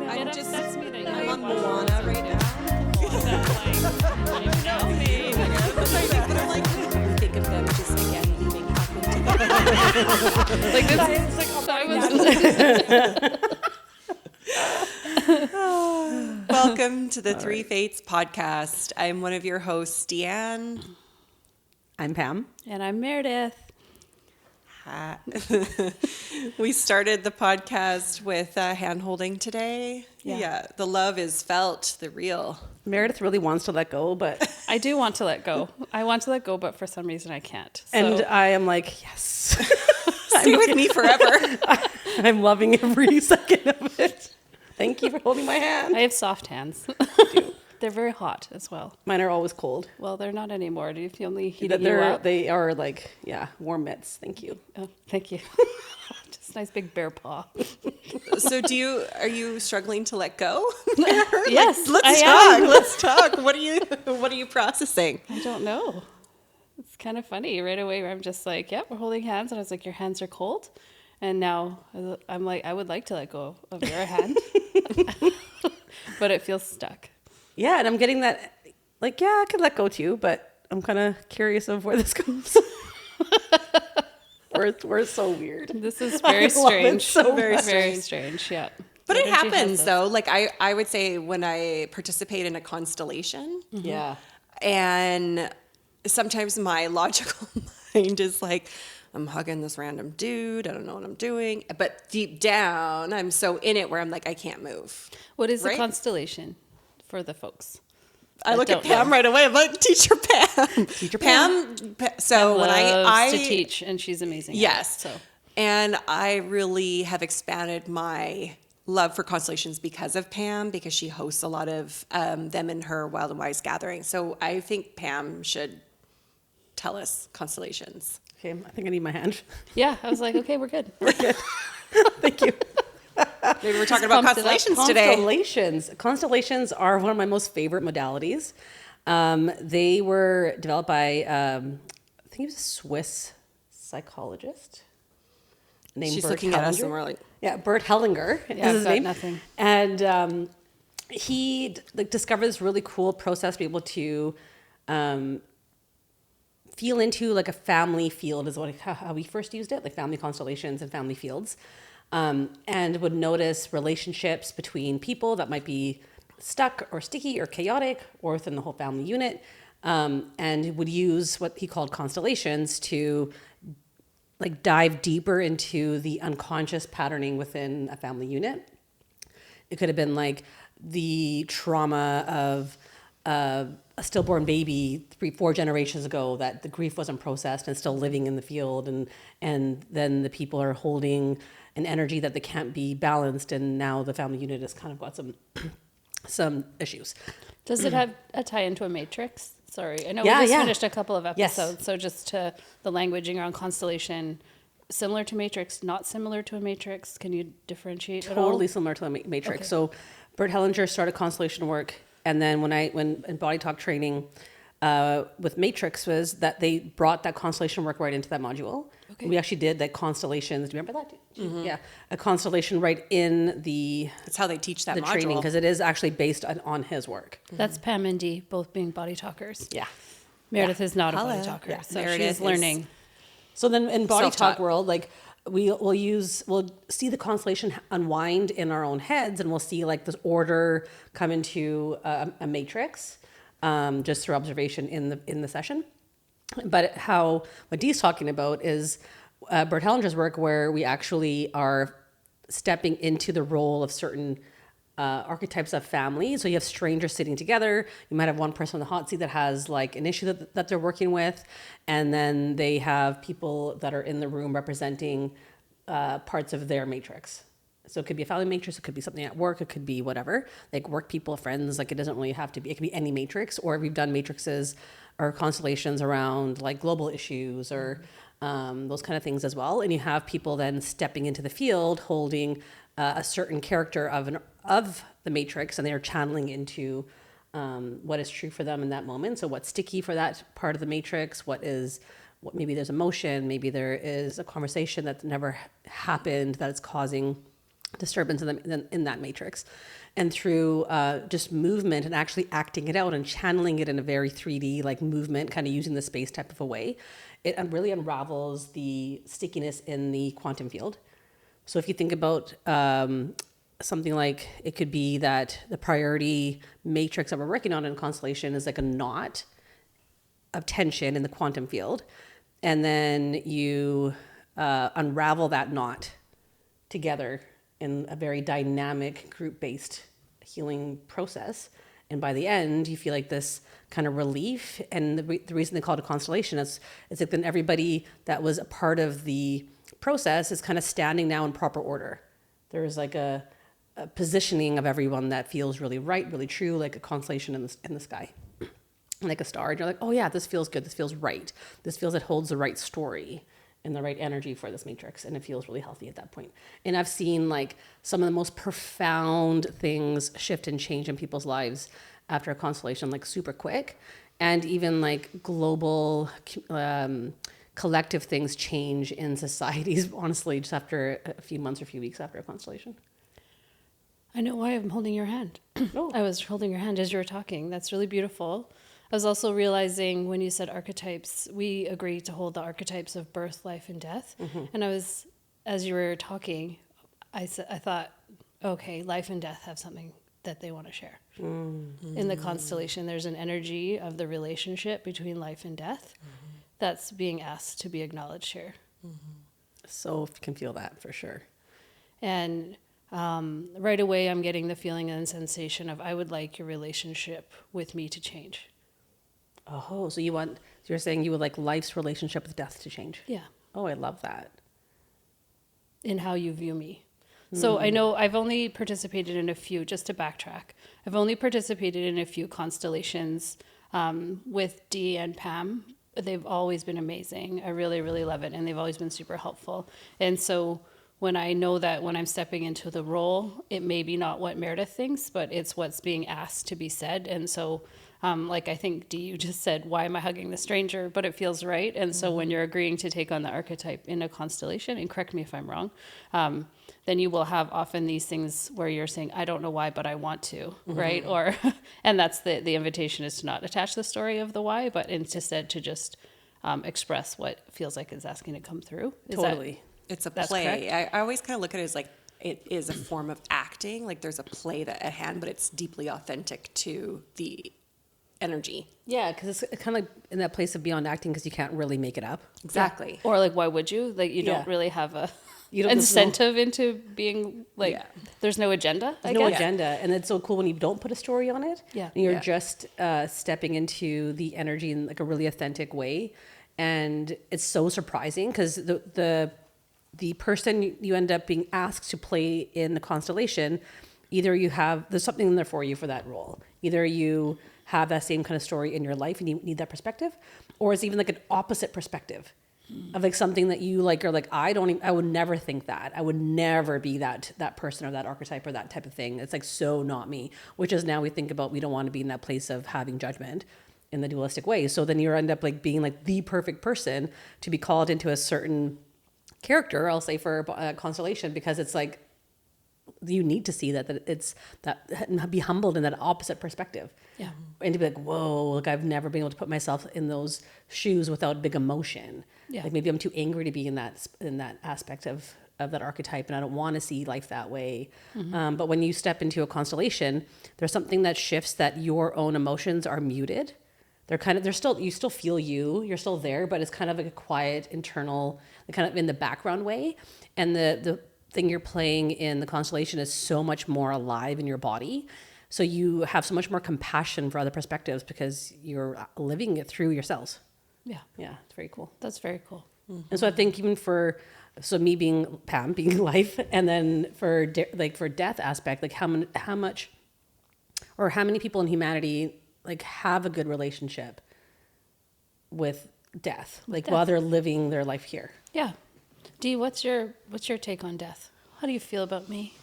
I'm just, upsets me that you I'm don't on watch Moana right now. You think of them just again leaving Like Welcome to the Three Fates podcast. I'm one of your hosts, Deanne. I'm Pam. And I'm Meredith. Hi. We started the podcast with hand holding today. Yeah, the love is felt, the real. Meredith really wants to let go, but... I do want to let go. I want to let go, but for some reason I can't. So. And I am like, yes. Stay with me forever. I'm loving every second of it. Thank you for holding my hand. I have soft hands. They're very hot as well. Mine are always cold. Well, they're not anymore. Do you feel me heating you up? They are like, warm mitts. Thank you. Oh, thank you. Just a nice big bear paw. So are you struggling to let go? Yes, Let's talk. Let's talk. What are you processing? I don't know. It's kind of funny. Right away, I'm just like, yep, we're holding hands. And I was like, your hands are cold. And now I'm like, I would like to let go of your hand. But it feels stuck. Yeah, and I'm getting that, like, I could let go too, but I'm kind of curious of where this goes. We're so weird. This is very strange. So very strange, yeah. But it happens, though. Like, I would say when I participate in a constellation. Mm-hmm. Yeah. And sometimes my logical mind is like, I'm hugging this random dude. I don't know what I'm doing. But deep down, I'm so in it where I'm like, I can't move. What is right? the constellation for the folks? I look at Pam right away. I'm like, Teacher Pam. Teacher Pam. So when I to teach, and she's amazing. Yes. So. And I really have expanded my love for constellations because of Pam, because she hosts a lot of them in her Wild and Wise gathering. So I think Pam should tell us constellations. Okay, I think I need my hand. Yeah, I was like, okay, we're good. We're good. Thank you. Maybe we're talking about constellations today. Constellations are one of my most favorite modalities. They were developed by, I think he was a Swiss psychologist named She's Bert looking Hellinger. at us and we're like, Bert Hellinger Yeah, is his name. Nothing. And he discovered this really cool process to be able to feel into like a family field is how we first used it, like family constellations and family fields. And would notice relationships between people that might be stuck or sticky or chaotic or within the whole family unit, and would use what he called constellations to like dive deeper into the unconscious patterning within a family unit. It could have been like the trauma of a stillborn baby 3-4 generations ago that the grief wasn't processed and still living in the field, and then the people are holding an energy that they can't be balanced, and now the family unit has kind of got some issues. Does it have a tie into a matrix? Sorry, I know Yeah, we just yeah. finished a couple of episodes, Yes. so just to the languaging around constellation, similar to matrix, not similar to a matrix. Can you differentiate at all? Totally similar to a matrix. Okay. So Bert Hellinger started constellation work, and then when in Body Talk training with Matrix was that they brought that constellation work right into that module. Okay. We actually did that constellations. Do you remember that? Mm-hmm. Yeah, a constellation right in that's how they teach that the module. training, because it is actually based on his work. That's Pam and Dee, both being body talkers. Yeah. Meredith is not a Hello. body talker, Yeah. so Meredith she's learning. So then in Body Self-taught. Talk world, like we'll see the constellation unwind in our own heads, and we'll see like this order come into a matrix just through observation in the session. But what Dee's talking about is Bert Hellinger's work, where we actually are stepping into the role of certain archetypes of family. So you have strangers sitting together. You might have one person on the hot seat that has like an issue that they're working with. And then they have people that are in the room representing parts of their matrix. So it could be a family matrix. It could be something at work. It could be whatever, like work people, friends. Like it doesn't really have to be, it could be any matrix. Or we've done matrices or constellations around like global issues or those kind of things as well. And you have people then stepping into the field holding a certain character of the matrix, and they are channeling into what is true for them in that moment. So what's sticky for that part of the matrix, what maybe there's emotion, maybe there is a conversation that never happened that is causing disturbance in that matrix. And through just movement and actually acting it out and channeling it in a very 3D like movement, kind of using the space type of a way, it really unravels the stickiness in the quantum field. So if you think about something like, it could be that the priority matrix that we're working on in constellation is like a knot of tension in the quantum field. And then you unravel that knot together in a very dynamic group-based healing process. And by the end, you feel like this kind of relief. And the reason they call it a constellation is like then everybody that was a part of the process is kind of standing now in proper order. There's like a positioning of everyone that feels really right, really true, like a constellation in the sky, like a star. And you're like, oh yeah, this feels good. This feels right. This feels it holds the right story and the right energy for this matrix, and it feels really healthy at that point. And I've seen like some of the most profound things shift and change in people's lives after a constellation, like super quick, and even like global collective things change in societies, honestly, just after a few months or a few weeks after a constellation. I know why I'm holding your hand. Oh. I was holding your hand as you were talking. That's really beautiful. I was also realizing when you said archetypes, we agreed to hold the archetypes of birth, life, and death. And as you were talking, I thought, okay, life and death have something that they want to share. In the constellation, there's an energy of the relationship between life and death that's being asked to be acknowledged here. So can feel that for sure. And right away, I'm getting the feeling and sensation of, I would like your relationship with me to change. Oh, so you're saying you would like life's relationship with death to change? Yeah. Oh, I love that. In how you view me. So I know I've only participated in a few, just to backtrack, I've only participated in a few constellations with Dee and Pam. They've always been amazing. I really, really love it. And they've always been super helpful. And so when I know that when I'm stepping into the role, it may be not what Meredith thinks, but it's what's being asked to be said. And so like I think Dee, you just said, why am I hugging the stranger? But it feels right. And so when you're agreeing to take on the archetype in a constellation, and correct me if I'm wrong, then you will have often these things where you're saying, I don't know why, but I want to, right? Or, and that's the invitation, is to not attach the story of the why, but instead to just express what feels like it's asking to come through. Totally. It's a That's play. I always kind of look at it as like, it is a form of acting. Like there's a play at hand, but it's deeply authentic to the energy. Yeah, because it's kind of like in that place of beyond acting, because you can't really make it up. Exactly. Or like, why would you? Like, you don't really have a incentive into being like, there's no agenda. There's no agenda. And it's so cool when you don't put a story on it. Yeah. And you're just stepping into the energy in like a really authentic way. And it's so surprising because the person you end up being asked to play in the constellation, either there's something in there for you for that role. Either you have that same kind of story in your life and you need that perspective, or it's even like an opposite perspective of like something that you like, are like, I would never think that. I would never be that person or that archetype or that type of thing. It's like so not me, which is now we think about, we don't want to be in that place of having judgment in the dualistic way. So then you end up like being like the perfect person to be called into a certain character, I'll say, for a constellation, because it's like you need to see that it's that, and be humbled in that opposite perspective. Yeah. And to be like, whoa, like I've never been able to put myself in those shoes without big emotion. Yeah. Like maybe I'm too angry to be in that aspect of that archetype, and I don't want to see life that way. But when you step into a constellation, there's something that shifts, that your own emotions are muted. You still feel you're still there, but it's kind of like a quiet internal, kind of in the background way. And the thing you're playing in the constellation is so much more alive in your body. So you have so much more compassion for other perspectives because you're living it through your cells. Yeah. Yeah, it's very cool. That's very cool. And so I think even so me being Pam, being life, and then for death aspect, like how many people in humanity like have a good relationship with death, like while they're living their life here. Yeah. Dee, what's your take on death? How do you feel about me?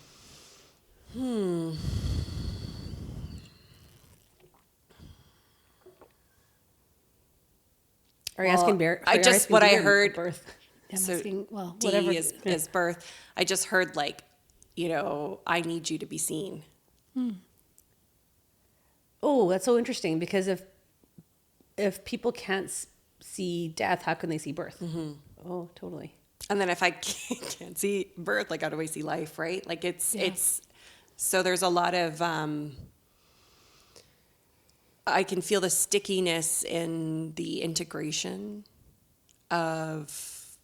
Are you asking Bear? I just, what I heard, Birth. I'm so asking, well, D whatever. is birth. I just heard like I need you to be seen. Oh, that's so interesting, because if people can't see death, how can they see birth? Oh, totally. And then if I can't see birth, like how do I see life, right? Like it's so there's a lot of I can feel the stickiness in the integration of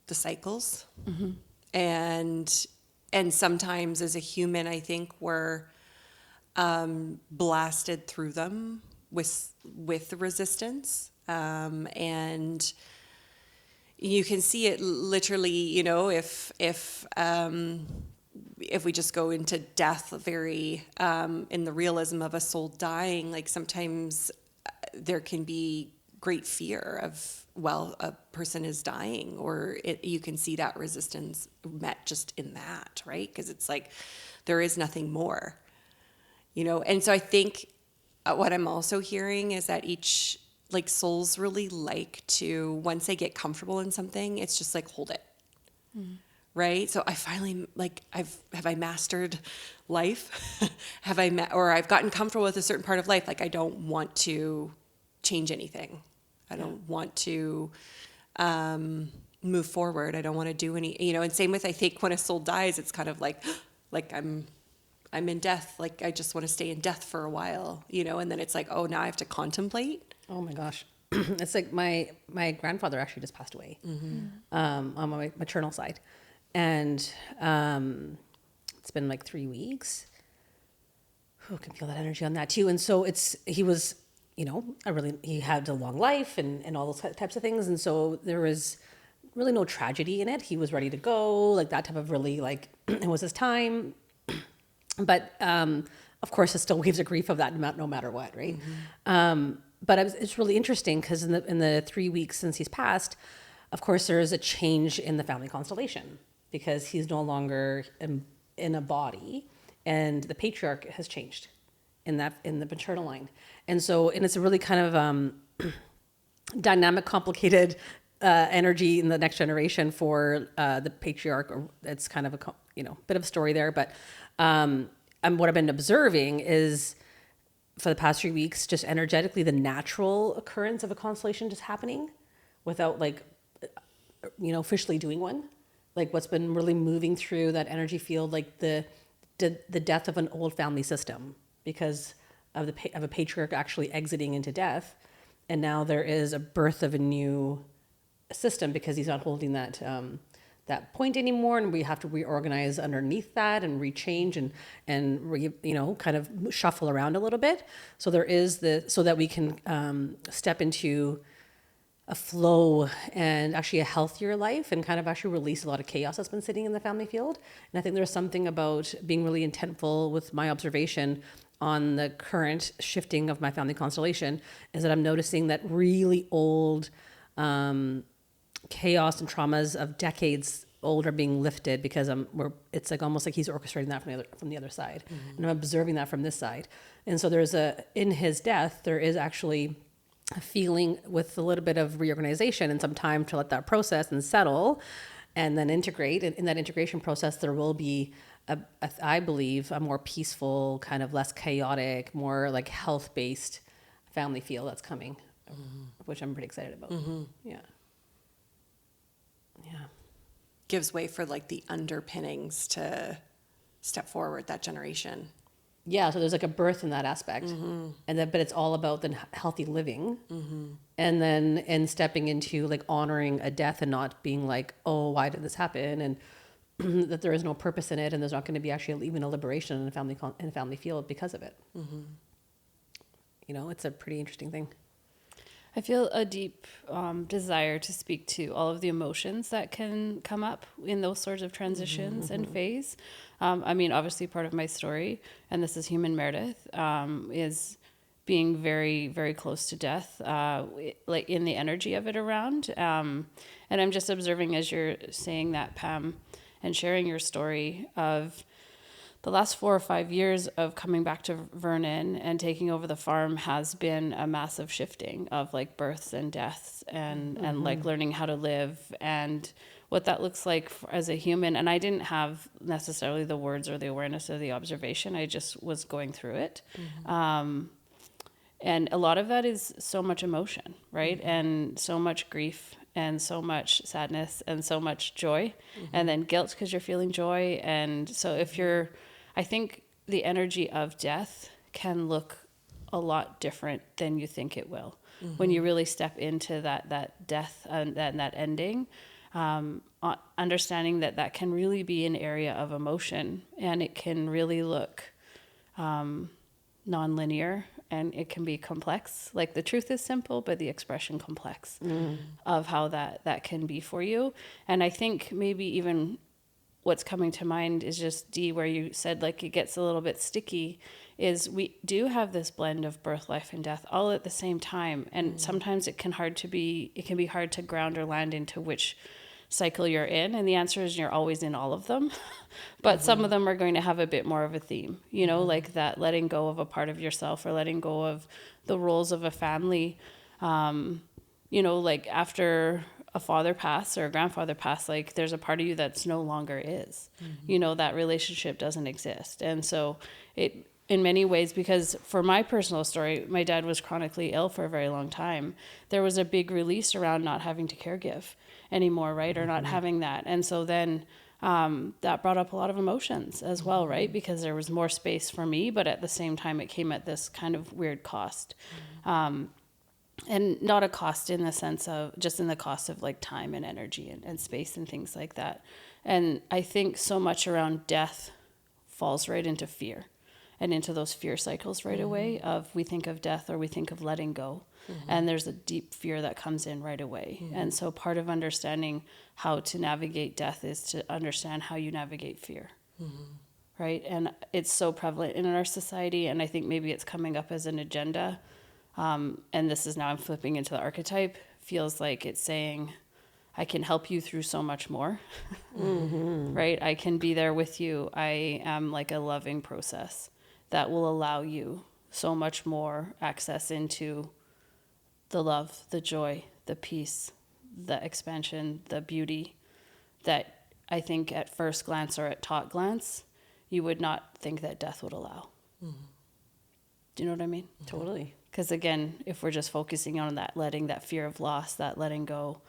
the cycles. And sometimes as a human, I think we're blasted through them with the resistance. And you can see it literally, if we just go into death very in the realism of a soul dying, like sometimes there can be great fear of, well, a person is dying, or you can see that resistance met just in that, right? Because it's like there is nothing more, And so I think what I'm also hearing is that each, like, souls really like to, once they get comfortable in something, it's just like, hold it. Right? So I finally, like, have I mastered life? Or I've gotten comfortable with a certain part of life. Like, I don't want to change anything. I don't want to move forward. I don't want to do any, and same with, I think when a soul dies, it's kind of like I'm in death. Like, I just want to stay in death for a while, and then it's like, oh, now I have to contemplate. Oh my gosh. It's like my grandfather actually just passed away on my maternal side. And it's been like 3 weeks. I can feel that energy on that too. And so he was, he had a long life and all those types of things. And so there was really no tragedy in it. He was ready to go, like that type of really, like, it was his time. But of course, it still waves of grief of that no matter what, right? But it's really interesting because in the 3 weeks since he's passed, of course, there is a change in the family constellation because he's no longer in a body, and the patriarch has changed in the maternal line, and it's a really kind of dynamic, complicated energy in the next generation for the patriarch. It's kind of a bit of a story there, but what I've been observing is, for the past 3 weeks, just energetically, the natural occurrence of a constellation just happening without, like, officially doing one. Like, what's been really moving through that energy field, like the death of an old family system because of a patriarch actually exiting into death. And now there is a birth of a new system because he's not holding that point anymore, and we have to reorganize underneath that and rechange and kind of shuffle around a little bit. So there is so that we can step into a flow and actually a healthier life and kind of actually release a lot of chaos that's been sitting in the family field. And I think there's something about being really intentful with my observation on the current shifting of my family constellation is that I'm noticing that really old chaos and traumas of decades old are being lifted because it's like almost like he's orchestrating that from the other side, and I'm observing that from this side. And so in his death there is actually a feeling with a little bit of reorganization and some time to let that process and settle, and then integrate. And in that integration process, there will be I believe a more peaceful, kind of less chaotic, more like health-based family feel that's coming, which I'm pretty excited about. Yeah. Gives way for, like, the underpinnings to step forward that generation. Yeah, so there's like a birth in that aspect, but it's all about then healthy living, and then stepping into, like, honoring a death and not being like, oh, why did this happen, and that there is no purpose in it, and there's not going to be actually even a liberation in a family field because of it. It's a pretty interesting thing. I feel a deep desire to speak to all of the emotions that can come up in those sorts of transitions and phase. I mean, obviously part of my story, and this is Human Meredith, is being very, very close to death, like in the energy of it around. And I'm just observing as you're saying that, Pam, and sharing your story of the last 4 or 5 years of coming back to Vernon and taking over the farm has been a massive shifting of, like, births and deaths and like learning how to live. And what that looks like as a human. And I didn't have necessarily the words or the awareness or the observation. I just was going through it. And a lot of that is so much emotion, right? And so much grief and so much sadness and so much joy, and then guilt because you're feeling joy. And so I think the energy of death can look a lot different than you think it will. When you really step into that death and that ending, understanding that can really be an area of emotion, and it can really look non-linear, and it can be complex. Like the truth is simple, but the expression complex of how that can be for you. And I think maybe even what's coming to mind is just Dee, where you said like it gets a little bit sticky, is we do have this blend of birth, life, and death all at the same time. And sometimes it can be hard to ground or land into which cycle you're in, and the answer is you're always in all of them. But some of them are going to have a bit more of a theme, like that letting go of a part of yourself, or letting go of the roles of a family. Like after a father pass or a grandfather pass, like there's a part of you that's no longer is. That relationship doesn't exist. And so it, in many ways, because for my personal story, my dad was chronically ill for a very long time. There was a big release around not having to caregive anymore, right? Or not having that. And so then that brought up a lot of emotions as well, right? Because there was more space for me, but at the same time, it came at this kind of weird cost. And not a cost in the sense of just in the cost of like time and energy and space and things like that. And I think so much around death falls right into fear and into those fear cycles right away of we think of death or we think of letting go. And there's a deep fear that comes in right away. And so part of understanding how to navigate death is to understand how you navigate fear. Right? And it's so prevalent in our society, and I think maybe it's coming up as an agenda. And this is now I'm flipping into the archetype, feels like it's saying, I can help you through so much more, right? I can be there with you. I am like a loving process that will allow you so much more access into the love, the joy, the peace, the expansion, the beauty that I think at first glance or at top glance, you would not think that death would allow. Do you know what I mean? Totally. Because again, if we're just focusing on that, letting that fear of loss, that letting go,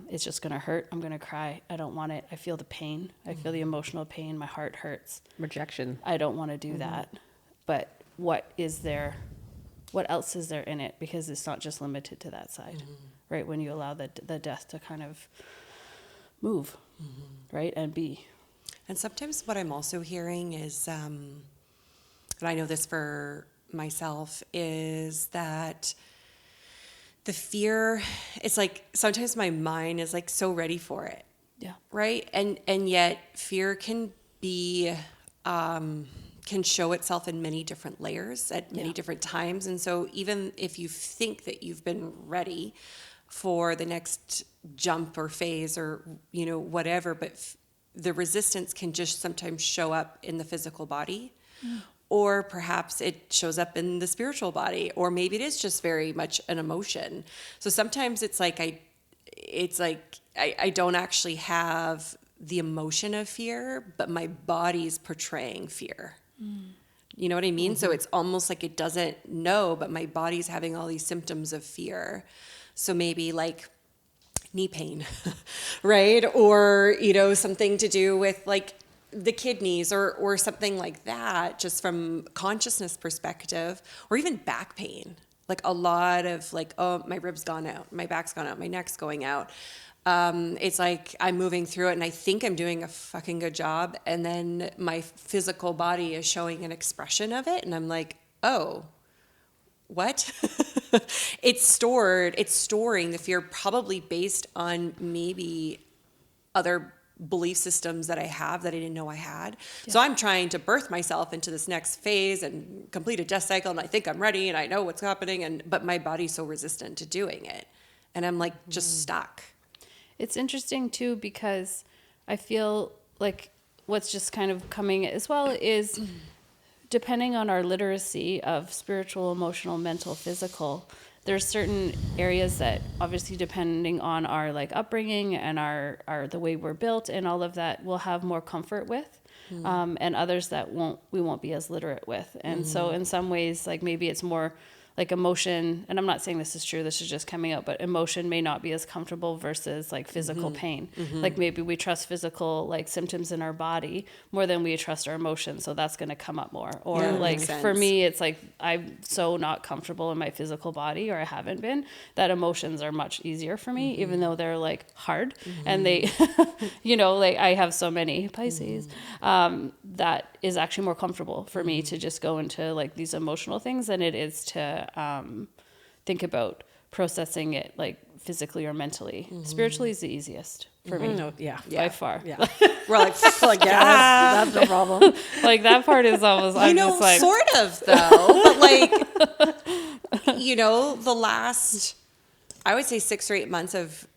it's just going to hurt. I'm going to cry. I don't want it. I feel the pain. I feel the emotional pain. My heart hurts. Rejection. I don't want to do that. But what is there? What else is there in it? Because it's not just limited to that side, right? When you allow the death to kind of move, right? And be. And sometimes what I'm also hearing is, and I know this for myself, is that the fear, it's like sometimes my mind is like so ready for it. Yeah. Right? And yet fear can be, can show itself in many different layers at many different times. And so even if you think that you've been ready for the next jump or phase or, whatever, but the resistance can just sometimes show up in the physical body. Or perhaps it shows up in the spiritual body, or maybe it is just very much an emotion. So sometimes it's like I don't actually have the emotion of fear, but my body's portraying fear. You know what I mean? So it's almost like it doesn't know, but my body's having all these symptoms of fear. So maybe like knee pain, right? Or, something to do with like the kidneys or something like that, just from consciousness perspective, or even back pain. Like a lot of like, oh, my rib's gone out, my back's gone out, my neck's going out. It's like I'm moving through it and I think I'm doing a fucking good job. And then my physical body is showing an expression of it. And I'm like, oh, what? It's storing the fear, probably based on maybe other belief systems that I have that I didn't know I had. Yeah. So I'm trying to birth myself into this next phase and complete a death cycle. And I think I'm ready and I know what's happening. But my body's so resistant to doing it. And I'm like just stuck. It's interesting too, because I feel like what's just kind of coming as well is depending on our literacy of spiritual, emotional, mental, physical, there's certain areas that obviously depending on our like upbringing and our the way we're built and all of that, we'll have more comfort with. And others that we won't be as literate with. And so in some ways, like maybe it's more like emotion, and I'm not saying this is true, this is just coming out, but emotion may not be as comfortable versus like physical pain. Like maybe we trust physical like symptoms in our body more than we trust our emotions. So that's going to come up more. Or like for me, it's like I'm so not comfortable in my physical body, or I haven't been, that emotions are much easier for me, even though they're like hard and they, you know, like I have so many Pisces, that is actually more comfortable for me to just go into like these emotional things than it is to think about processing it like physically or mentally. Spiritually is the easiest for me. No, yeah. By far. Yeah. We're like, Yeah, that's no problem. Like that part is almost, I'm know, just like, sort of though, but like, you know, the last, I would say 6 or 8 months of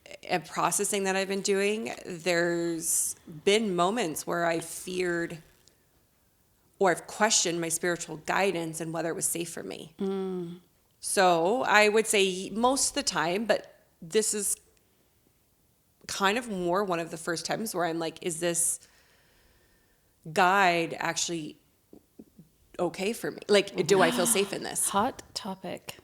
processing that I've been doing, there's been moments where I feared or I've questioned my spiritual guidance and whether it was safe for me. So I would say most of the time, but this is kind of more one of the first times where I'm like, is this guide actually okay for me? Like, do I feel safe in this? hot topic.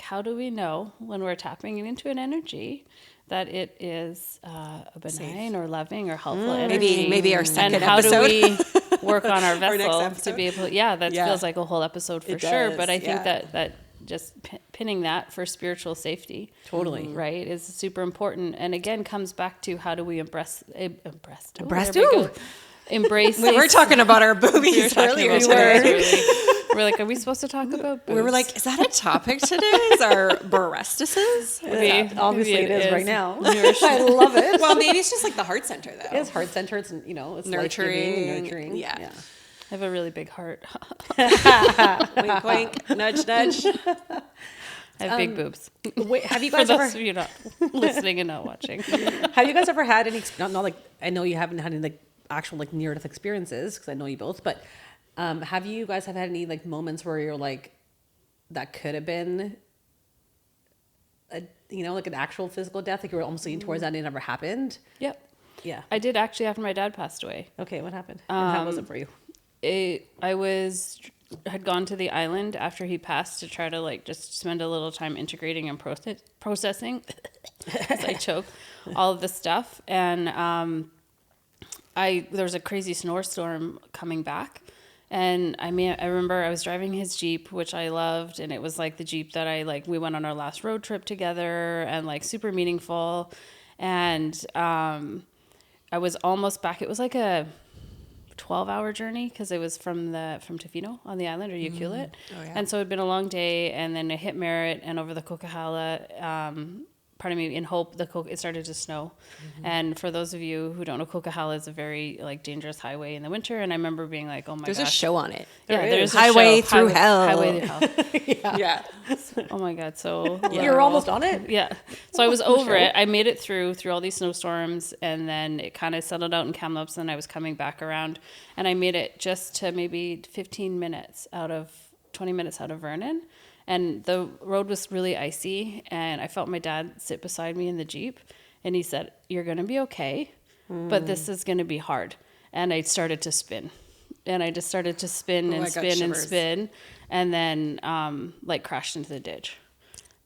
How do we know when we're tapping into an energy that it is a benign or loving or helpful energy? Maybe our second and how episode. do we work on our Our next vessel to episode. be able? Yeah, that feels like a whole episode for It sure. does, But I think yeah. that just pinning that for spiritual safety, Totally. right, is super important. And again, comes back to how do we embrace? Embrace Embrace. We were talking about our We were boobies talking earlier about today. We're like, are we supposed to talk about boobs? We were like, is that a topic today? Is our breastises? Maybe- Obviously maybe it is right now. Nourishing. I love it. Well, maybe it's just like the heart center though. It's heart center. It's, you know, it's Nurturing, life-giving and nurturing. yeah. I have a really big heart. Wink, wink, nudge, nudge. I have big boobs. Wait, have you For guys ever those of you not listening and not watching. have you guys ever had any? Not like I know you haven't had any like actual like near death experiences because I know you both, but have you guys had any like moments where you're like that could have been a, you know, like an actual physical death, like you were almost leaning towards that and it never happened? Yep. Yeah. I did actually after my dad passed away. Okay, what happened? And how was it for you? I had gone to the island after he passed to try to like just spend a little time integrating and processing as I choke all of the stuff. And there was a crazy snowstorm coming back. And I remember I was driving his Jeep, which I loved. And it was like the Jeep that we went on our last road trip together and like super meaningful. And I was almost back. It was like a 12-hour journey because it was from Tofino on the island or Ucluelet. Oh, yeah. And so it'd been a long day, and then I hit Merritt and over the Coquihalla, pardon me, in Hope, it started to snow. And for those of you who don't know, Coquihalla is a very like dangerous highway in the winter. And I remember being like, oh my gosh. There's a show on it. Yeah, There there's is. a Highway show, Through Hell. Highway Through Hell. Yeah. Oh my God. So You're almost on it? yeah. So I was over it. I made it through all these snowstorms, and then it kind of settled out in Kamloops, and I was coming back around, and I made it just to maybe 20 minutes out of Vernon. And the road was really icy, and I felt my dad sit beside me in the Jeep, and he said, "You're going to be okay, but this is going to be hard." And I started to spin. And I just started to spin and I got spin and shivers. spin, and then like crashed into the ditch.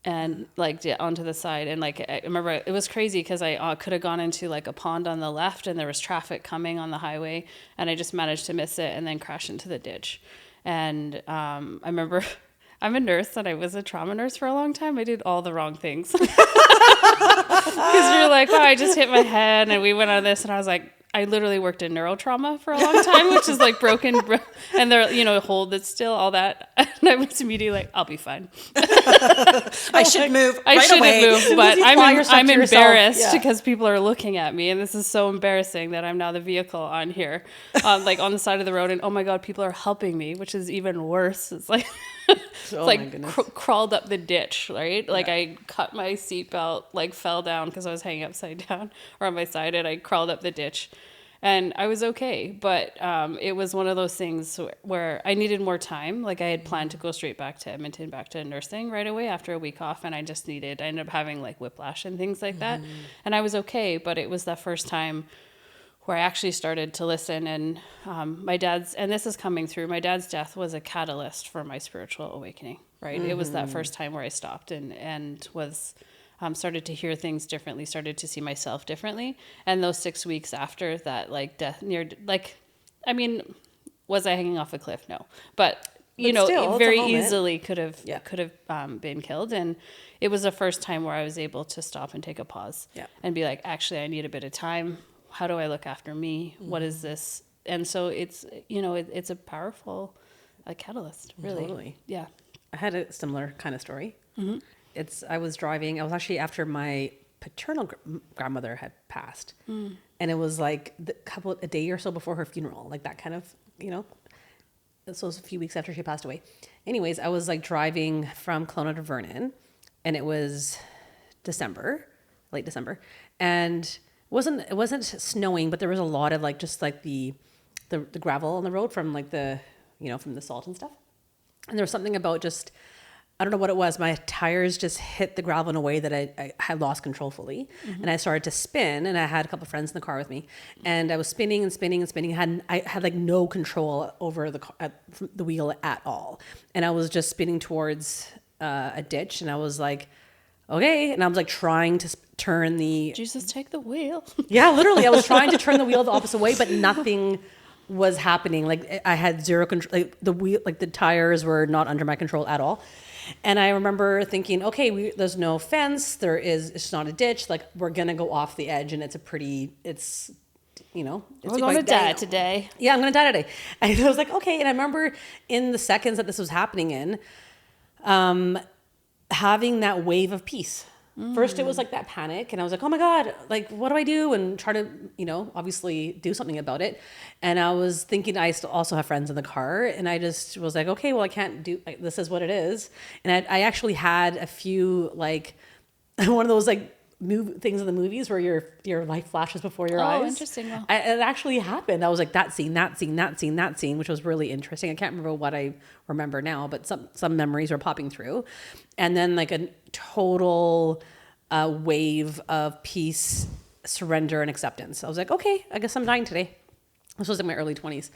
And like onto the side, and like I remember it was crazy because I could have gone into like a pond on the left, and there was traffic coming on the highway, and I just managed to miss it and then crash into the ditch. And I remember I'm a nurse, and I was a trauma nurse for a long time. I did all the wrong things because you're like, oh, I just hit my head, and we went on this, and I was like, I literally worked in neurotrauma for a long time, which is like broken, and they're hold it still, all that. And I was immediately like, I'll be fine. I should move. I right shouldn't away. move, but apply yourself I'm to yourself. embarrassed Yeah. because people are looking at me, and this is so embarrassing that I'm now the vehicle on here, like on the side of the road, and oh my God, people are helping me, which is even worse. It's like, it's Oh my like goodness. crawled up the ditch, right? Like I cut my seatbelt, like fell down because I was hanging upside down or on my side, and I crawled up the ditch. And I was okay, but it was one of those things where I needed more time. Like I had planned to go straight back to Edmonton, back to nursing right away after a week off, and I ended up having like whiplash and things like that. And I was okay, but it was that first time where I actually started to listen. And and this is coming through, my dad's death was a catalyst for my spiritual awakening, right? It was that first time where I stopped and was started to hear things differently, started to see myself differently. And those 6 weeks after that, like death near, like, I mean, was I hanging off a cliff? No, but you know, still, it very it's a moment. easily could have been killed. And it was the first time where I was able to stop and take a pause and be like, actually, I need a bit of time. How do I look after me? What is this? And so it's, you know, it's a powerful catalyst, really. Totally. Yeah. I had a similar kind of story. I was driving. I was actually after my paternal grandmother had passed, and it was like a day or so before her funeral, like that kind of, you know. So it was a few weeks after she passed away. Anyways, I was like driving from Kelowna to Vernon, and it was late December, and it wasn't snowing, but there was a lot of like just like the gravel on the road from like from the salt and stuff. And there was something about just, I don't know what it was. My tires just hit the gravel in a way that I had lost control fully. And I started to spin, and I had a couple of friends in the car with me, and I was spinning and spinning and spinning. I had like no control over the wheel at all. And I was just spinning towards a ditch, and I was like, okay. And I was like trying to turn Jesus, take the wheel. yeah, literally. I was trying to turn the wheel the opposite way, but nothing was happening. Like I had zero control. Like the wheel, like the tires were not under my control at all. And I remember thinking, okay, there's no fence. It's not a ditch. Like we're going to go off the edge, and it's We're going to die today. Yeah, I'm going to die today. And I was like, okay. And I remember in the seconds that this was happening having that wave of peace. First, it was like that panic, and I was like, oh my God, like, what do I do? And try to, obviously do something about it. And I was thinking, I still also have friends in the car, and I just was like, okay, well, I can't do, like, this is what it is. And I actually had a few, like, one of those, like, things in the movies where your life flashes before your eyes. Oh, interesting. Wow. It actually happened. I was like, that scene, which was really interesting. I can't remember what I remember now, but some memories were popping through. And then like a total wave of peace, surrender, and acceptance. I was like, okay, I guess I'm dying today. This was in my early 20s.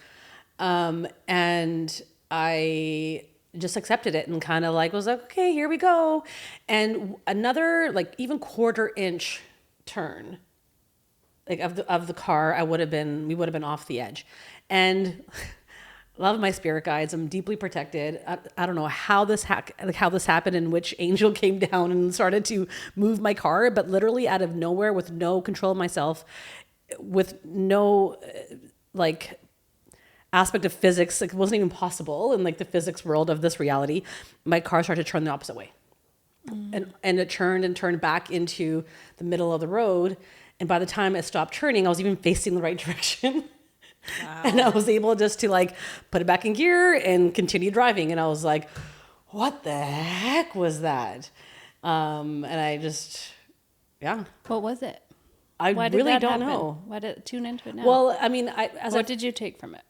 And I just accepted it and kind of like was like, okay, here we go. And another like even 1/4 inch turn like of the car, we would have been off the edge. And love my spirit guides. I'm deeply protected. I don't know how this happened and which angel came down and started to move my car, but literally out of nowhere, with no control of myself, with no like aspect of physics, like it wasn't even possible in like the physics world of this reality, my car started to turn the opposite way. And it turned and turned back into the middle of the road. And by the time it stopped turning, I was even facing the right direction. Wow. And I was able just to like put it back in gear and continue driving. And I was like, what the heck was that? And I just, yeah. What was it? I really don't know. Why did tune into it now? Well, I mean, what did you take from it?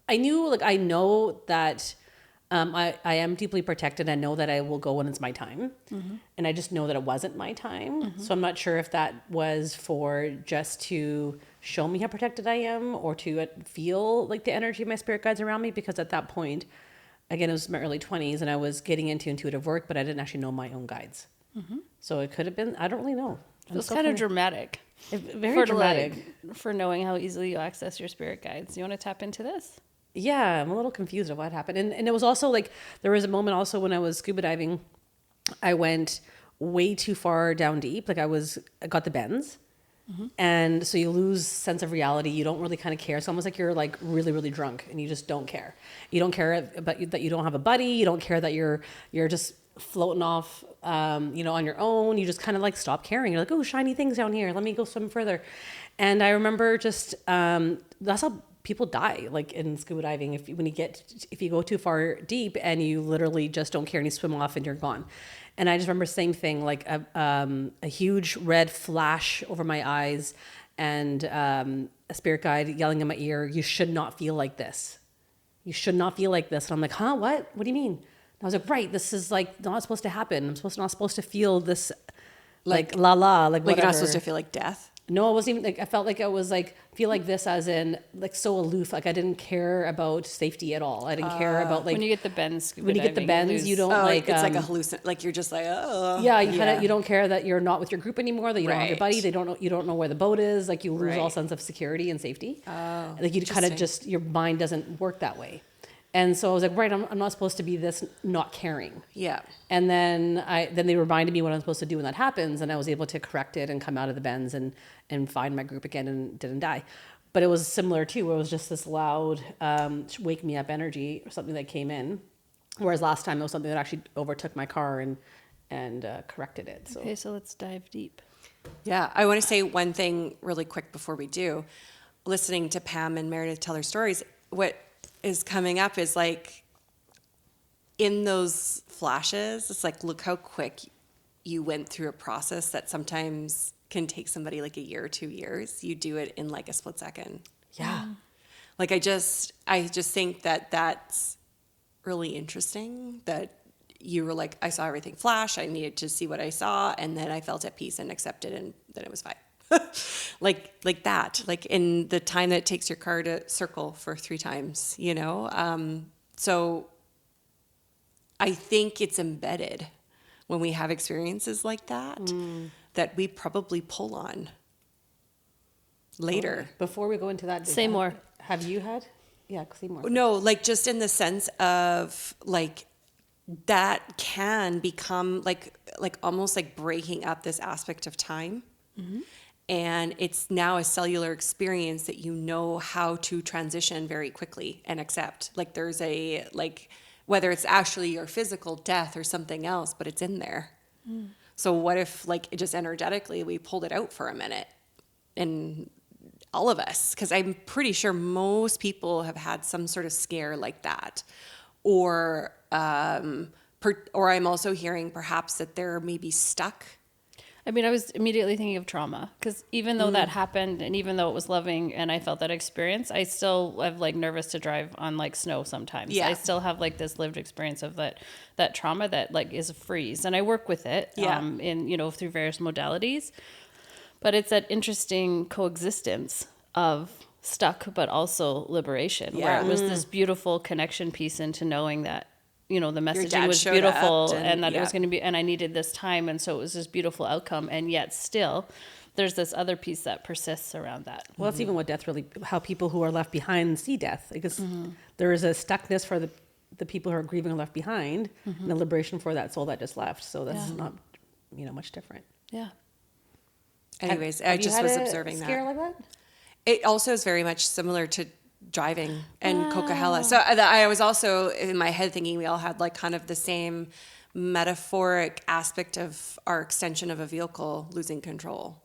I know that I am deeply protected. I know that I will go when it's my time. Mm-hmm. And I just know that it wasn't my time. Mm-hmm. So I'm not sure if that was for just to show me how protected I am or to feel like the energy of my spirit guides around me. Because at that point, again, it was my early 20s and I was getting into intuitive work, but I didn't actually know my own guides. Mm-hmm. So it could have been, I don't really know. It's kind of dramatic. Very dramatic. For knowing how easily you access your spirit guides. You want to tap into this? Yeah, I'm a little confused of what happened. And it was also like, there was a moment also when I was scuba diving, I went way too far down deep. Like I got the bends. Mm-hmm. And so you lose sense of reality. You don't really kind of care. It's almost like you're like really, really drunk and you just don't care. You don't care that you don't have a buddy. You don't care that you're just floating off, on your own. You just kind of like stop caring. You're like, oh, shiny things down here. Let me go swim further. And I remember just, that's how people die, like in scuba diving. If you go too far deep and you literally just don't care and you swim off and you're gone. And I just remember same thing, like a huge red flash over my eyes and a spirit guide yelling in my ear, "You should not feel like this. You should not feel like this." And I'm like, "Huh? What? What do you mean?" And I was like, "Right, this is like not supposed to happen. Not supposed to feel this, like la la, like Like whatever." you're not supposed to feel like death. No, it wasn't even like, I felt like I was like, feel like this as in like so aloof. Like I didn't care about safety at all. I didn't care about like, when you get the bends, scuba when you get the diving, bends, you lose- don't like, it's like a hallucin. Like you're just like, oh. yeah, you kind of, you don't care that you're not with your group anymore, that you don't have your Right. buddy, you don't know where the boat is. Like you lose all Right. sense of security and safety. Oh, Like you kind of interesting. just, your mind doesn't work that way. And so I was like, right, I'm not supposed to be this not caring. Yeah. And then they reminded me what I'm supposed to do when that happens, and I was able to correct it and come out of the bends and find my group again and didn't die. But it was similar too, where it was just this loud wake me up energy or something that came in, whereas last time it was something that actually overtook my car and corrected it. So Okay, so let's dive deep. Yeah, I want to say one thing really quick before we do. Listening to Pam and Meredith tell their stories, what is coming up is like in those flashes, it's like, look how quick you went through a process that sometimes can take somebody like a year or 2 years. You do it in like a split second. yeah. Like I just think that that's really interesting that you were like, I saw everything flash. I needed to see what I saw. And then I felt at peace and accepted, and then it was fine. like that, like in the time that it takes your car to circle for 3 times, you know? So I think it's embedded when we have experiences like that, that we probably pull on later. Before we go into that, Say more. Have you had? Yeah, say more. No, like just in the sense of like that can become like almost like breaking up this aspect of time. And it's now a cellular experience that you know how to transition very quickly and accept. Like there's a like whether it's actually your physical death or something else, but it's in there. So what if like it just energetically we pulled it out for a minute, and all of us, because I'm pretty sure most people have had some sort of scare like that, or I'm also hearing perhaps that they're maybe stuck. I mean, I was immediately thinking of trauma because even though that happened and even though it was loving and I felt that experience, I still am like nervous to drive on like snow sometimes. Yeah. I still have like this lived experience of that trauma that like is a freeze, and I work with it Yeah. in, you know, through various modalities. But it's that interesting coexistence of stuck but also liberation, where Yeah. it was this beautiful connection piece into knowing that, you know, the messaging dad was showed beautiful up and that it was yeah. going to be, and I needed this time. And so it was this beautiful outcome. And yet still there's this other piece that persists around that. Well, that's even what death really, how people who are left behind see death, because there is a stuckness for the people who are grieving and left behind, and a liberation for that soul that just left. So that's not, you know, much different. Yeah. Anyways, Have I you just had was a observing scare that. like that? It also is very much similar to driving and Coquihalla. So I was also in my head thinking we all had like kind of the same metaphoric aspect of our extension of a vehicle losing control.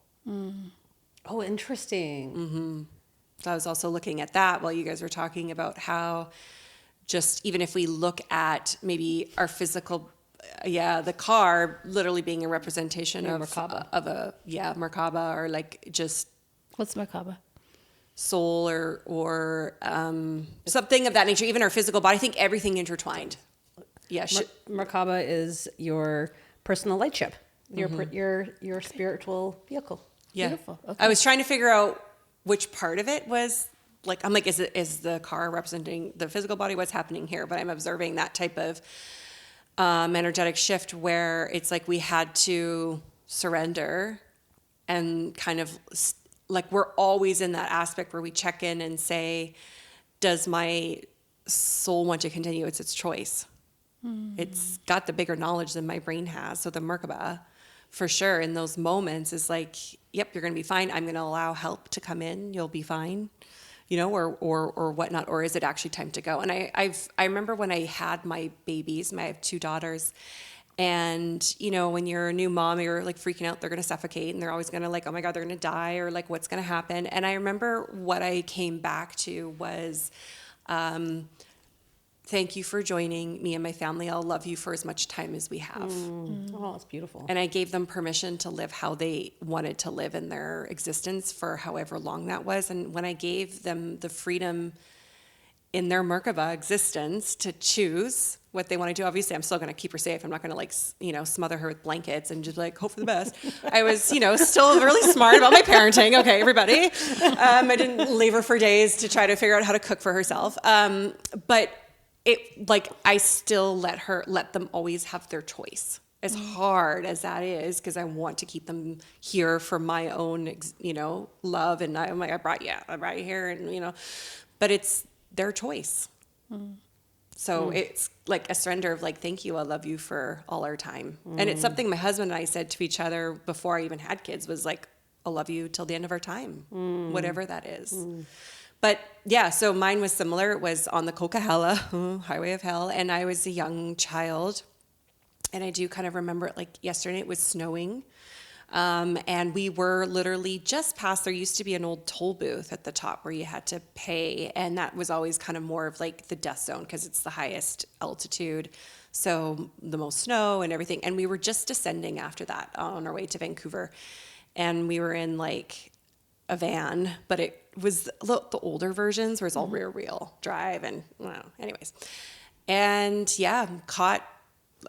Oh, interesting. So I was also looking at that while you guys were talking about how just even if we look at maybe our physical, the car literally being a representation of Merkaba. Merkaba, or like just What's macabre? soul or something of that nature, even our physical body. I think everything intertwined. Yeah. Merkaba is your personal light ship, your spiritual vehicle. Yeah. Beautiful. Okay. I was trying to figure out which part of it was like, I'm like, is the car representing the physical body? What's happening here? But I'm observing that type of energetic shift where it's like we had to surrender and kind of like we're always in that aspect where we check in and say, does my soul want to continue? It's its choice. It's got the bigger knowledge than my brain has. So the Merkaba, for sure, in those moments is like, yep, you're going to be fine. I'm going to allow help to come in. You'll be fine, you know, or whatnot. Or is it actually time to go? And I remember when I had my babies, I have 2 daughters, and, you know, when you're a new mom, you're like freaking out, they're going to suffocate and they're always going to like, oh my God, they're going to die, or like what's going to happen. And I remember what I came back to was, thank you for joining me and my family. I'll love you for as much time as we have. Oh, that's beautiful. And I gave them permission to live how they wanted to live in their existence for however long that was. And when I gave them the freedom in their Merkaba existence to choose what they want to do, obviously I'm still going to keep her safe. I'm not going to like, smother her with blankets and just like hope for the best. I was, still really smart about my parenting. Okay, everybody. I didn't leave her for days to try to figure out how to cook for herself. But I still let them always have their choice. As hard as that is, because I want to keep them here for my own, love. And I'm like, I brought you here, and but it's their choice. So it's like a surrender of like, thank you, I love you for all our time. And it's something my husband and I said to each other before I even had kids was like, I'll love you till the end of our time, whatever that is. But yeah, so mine was similar. It was on the Coquihalla, Highway of Hell, and I was a young child. And I do kind of remember it like yesterday. It was snowing. And we were literally just past, there used to be an old toll booth at the top where you had to pay. And that was always kind of more of like the death zone because it's the highest altitude. So the most snow and everything. And we were just descending after that on our way to Vancouver. And we were in like a van, but it was the older versions where it's all rear wheel drive and anyways. And yeah,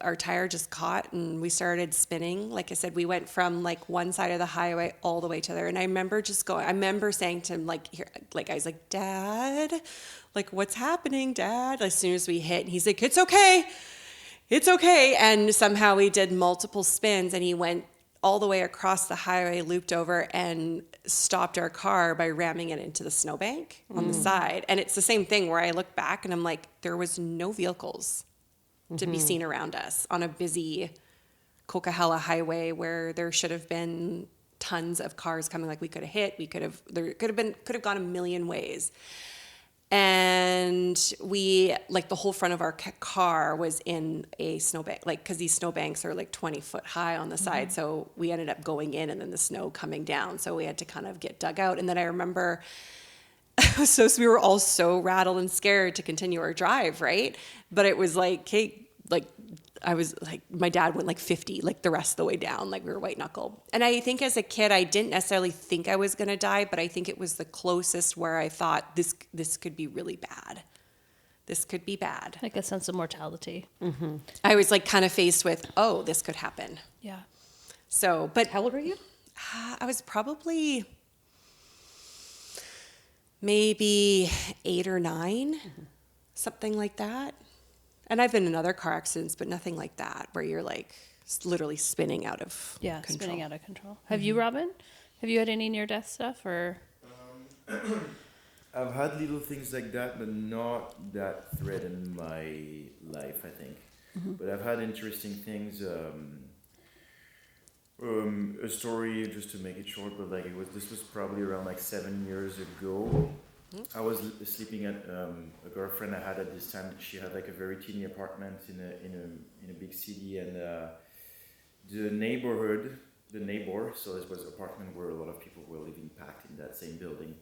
our tire just caught and we started spinning. Like I said, we went from like one side of the highway all the way to there. And I remember saying to him, like, here, like, I was like, Dad, like, what's happening, Dad? As soon as we hit, and he's like, it's okay. It's okay. And somehow we did multiple spins and he went all the way across the highway, looped over and stopped our car by ramming it into the snowbank on the side. And it's the same thing where I look back and I'm like, there was no vehicles to be seen around us on a busy Coquihalla highway where there should have been tons of cars coming. Like we could have gone a million ways. And we, like the whole front of our car was in a snowbank, like, cause these snowbanks are like 20 foot high on the side. So we ended up going in and then the snow coming down. So we had to kind of get dug out. And then I remember, so we were all so rattled and scared to continue our drive, right? But it was like, hey, like I was like, my dad went like 50, like the rest of the way down, like we were white knuckle. And I think as a kid, I didn't necessarily think I was going to die, but I think it was the closest where I thought this could be really bad. This could be bad. Like a sense of mortality. I was like kind of faced with, oh, this could happen. Yeah. So, but How old were you? I was probably maybe 8 or 9, something like that. And I've been in other car accidents, but nothing like that, where you're like literally spinning out of control. Spinning out of control. Have you, Robin? Have you had any near-death stuff or? I've had little things like that, but not that threatened my life, I think. But I've had interesting things. A story, just to make it short, but like this was probably around like 7 years ago. I was sleeping at a girlfriend I had at this time. She had like a very teeny apartment in a big city, and the neighbor, so this was an apartment where a lot of people were living packed in that same building,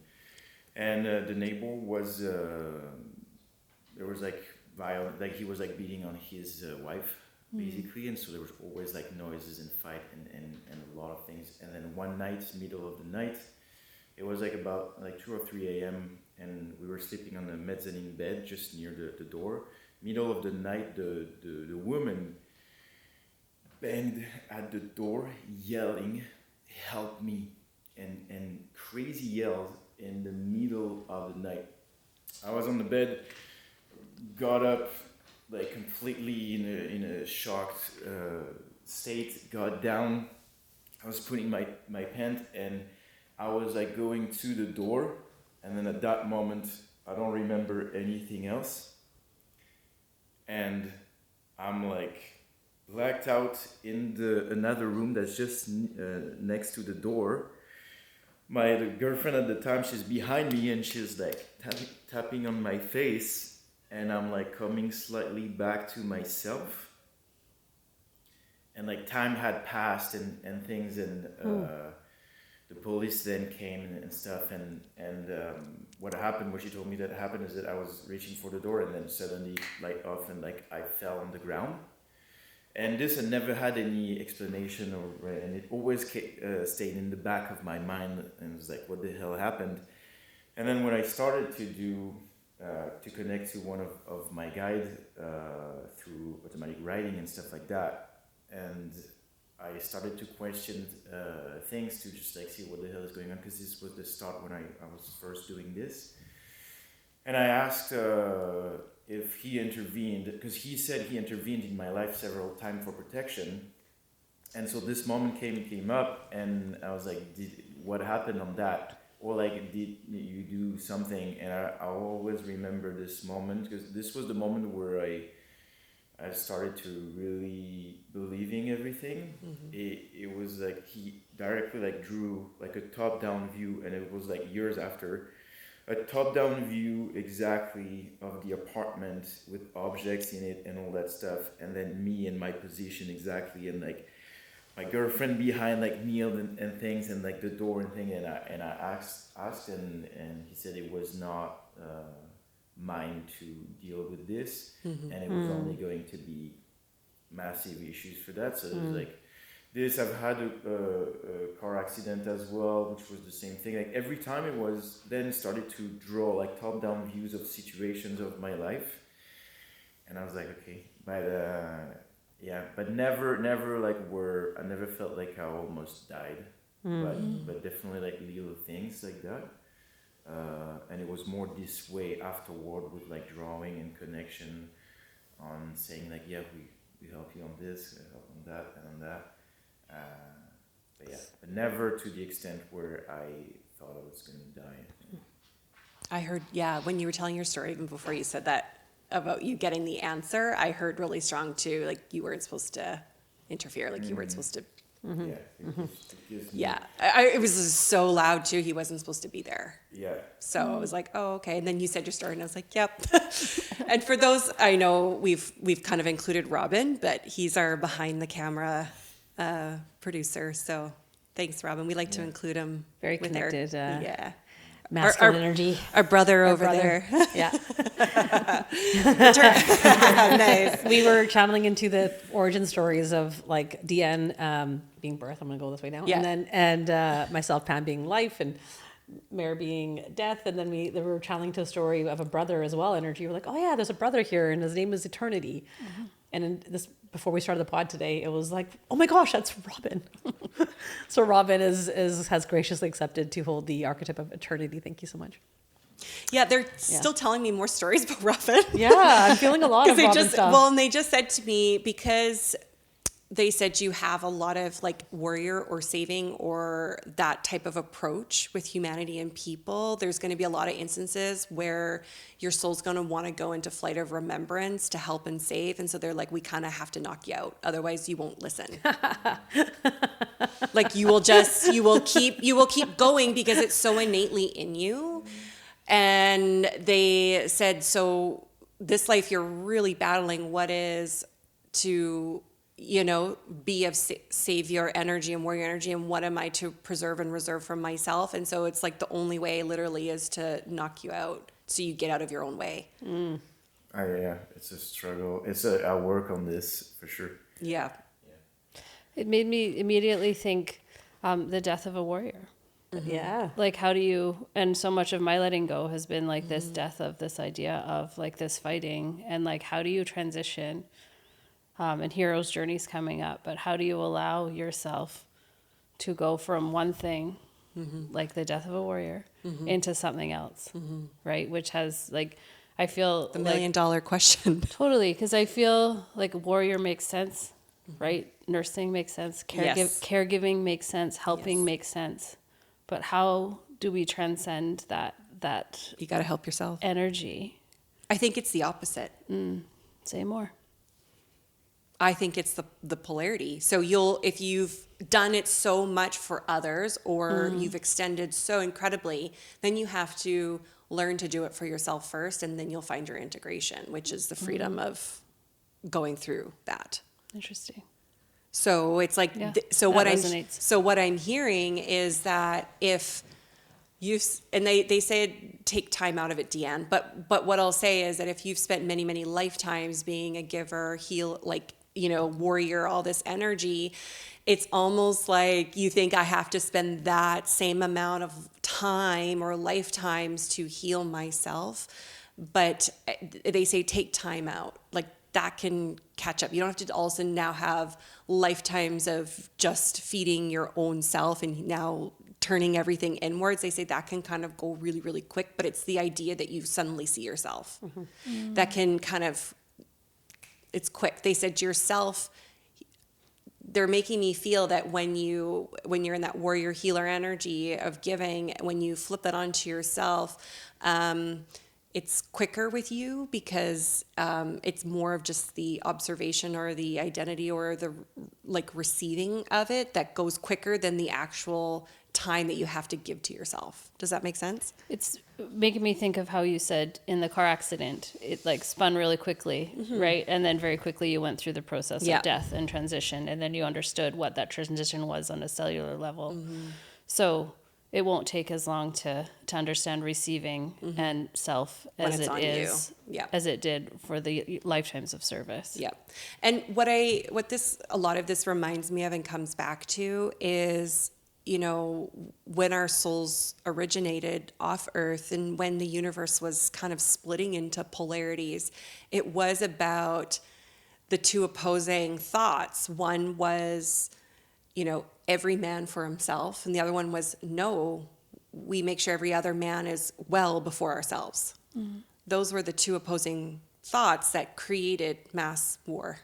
and the neighbor was there was like violent, like he was like beating on his wife basically, and so there was always like noises and fight and a lot of things. And then one night, middle of the night, it was like about like 2 or 3 a.m. and we were sleeping on the mezzanine bed just near the door. Middle of the night, the woman banged at the door yelling, "Help me," and crazy yells in the middle of the night. I was on the bed, got up like completely in a shocked state, got down. I was putting my pants and I was like going to the door, and then at that moment I don't remember anything else, and I'm like blacked out in another room that's just next to the door. My girlfriend at the time, she's behind me and she's like tapping on my face, and I'm like coming slightly back to myself, and like time had passed and things, and the police then came and stuff, and what happened, what she told me that happened is that I was reaching for the door, and then suddenly, like, often, like, I fell on the ground. And this I never had any explanation, and it always stayed in the back of my mind, and it was like, what the hell happened? And then when I started to do, to connect to one of my guides through automatic writing and stuff like that, and I started to question things to just like see what the hell is going on, because this was the start when I was first doing this. And I asked if he intervened, because he said he intervened in my life several times for protection. And so this moment came up, and I was like, what happened on that? Or like, did you do something? And I always remember this moment, because this was the moment where I started to really believing everything. It was like he directly like drew like a top-down view, and it was like years after, a top-down view exactly of the apartment with objects in it and all that stuff, and then me in my position exactly, and like my girlfriend behind like kneeled and things, and like the door and thing, and I asked and he said it was not mine to deal with this, and it was only going to be massive issues for that. So it was like this. I've had a car accident as well, which was the same thing. Like every time it was then started to draw like top-down views of situations of my life, and I was like, okay, but yeah, but never like where I never felt like I almost died, but definitely like little things like that. And it was more this way afterward with like drawing and connection on saying like, yeah, we help you on this, we help on that and on that. But yeah, but never to the extent where I thought I was going to die. I heard, yeah, when you were telling your story, even before you said that about you getting the answer, I heard really strong too, like you weren't supposed to interfere, like you weren't supposed to. Yeah, it gives me, Yeah, it was just so loud too. He wasn't supposed to be there. yeah. So I was like, oh, okay. And then you said your story, and I was like, yep. And for those, I know we've kind of included Robin, but he's our behind the camera producer. So thanks, Robin. We like to include him. Very with connected, yeah. masculine energy. Our brother over brother. there. Yeah. Nice. We were channeling into the origin stories of like Deanne being birth. I'm going to go this way now. Yeah. And then myself, Pam being life, and Mare being death. And then we were channeling to a story of a brother as well, energy. We're like, oh yeah, there's a brother here, and his name is Eternity. And in this, before we started the pod today, it was like, oh my gosh, that's Robin. So Robin has graciously accepted to hold the archetype of eternity. Thank you so much. Yeah, they're still telling me more stories about Robin. Yeah, I'm feeling a lot of they Robin just stuff. well, and they just said to me, because they said you have a lot of like warrior or saving or that type of approach with humanity and people. There's going to be a lot of instances where your soul's going to want to go into flight of remembrance to help and save, and so they're like, we kind of have to knock you out, otherwise you won't listen. Like you will keep going because it's so innately in you. And they said, so this life you're really battling what is to, be of savior energy and warrior energy, and what am I to preserve and reserve for myself? And so it's like the only way literally is to knock you out so you get out of your own way. Yeah, it's a struggle. I work on this for sure. Yeah. It made me immediately think the death of a warrior. Yeah. Like, how do you, and so much of my letting go has been like this death of this idea of like this fighting, and like, how do you transition? And hero's journey's coming up, but how do you allow yourself to go from one thing, like the death of a warrior, into something else, right? Which has like, I feel The $1 million question. totally, because I feel like warrior makes sense, right? Nursing makes sense. Yes. Caregiving makes sense. Helping Yes. makes sense. But how do we transcend that You got to help yourself. energy? I think it's the opposite. Say more. I think it's the polarity. So if you've done it so much for others, or you've extended so incredibly, then you have to learn to do it for yourself first, and then you'll find your integration, which is the freedom of going through that. Interesting. So it's like, Yeah, so that what resonates. what I'm hearing is that if and they say take time out of it, Deanne, but what I'll say is that if you've spent many, many lifetimes being a giver, like, warrior, all this energy, it's almost like you think I have to spend that same amount of time or lifetimes to heal myself. But they say take time out. Like, that can catch up. You don't have to all of a sudden now have lifetimes of just feeding your own self and now turning everything inwards. They say that can kind of go really, really quick, but it's the idea that you suddenly see yourself. That can kind of, it's quick. They said yourself, they're making me feel that when you're in that warrior healer energy of giving, when you flip that onto yourself, it's quicker with you because it's more of just the observation or the identity or the like receiving of it that goes quicker than the actual time that you have to give to yourself. Does that make sense? It's making me think of how you said in the car accident, it like spun really quickly, right? And then very quickly you went through the process Yeah. of death and transition, and then you understood what that transition was on a cellular level. So it won't take as long to understand receiving and self When as it's it on you. is, Yeah. as it did for the lifetimes of service. Yeah. And what a lot of this reminds me of and comes back to is, when our souls originated off Earth and when the universe was kind of splitting into polarities, it was about the two opposing thoughts. One was, every man for himself, and the other one was, no, we make sure every other man is well before ourselves. Those were the two opposing thoughts that created mass war.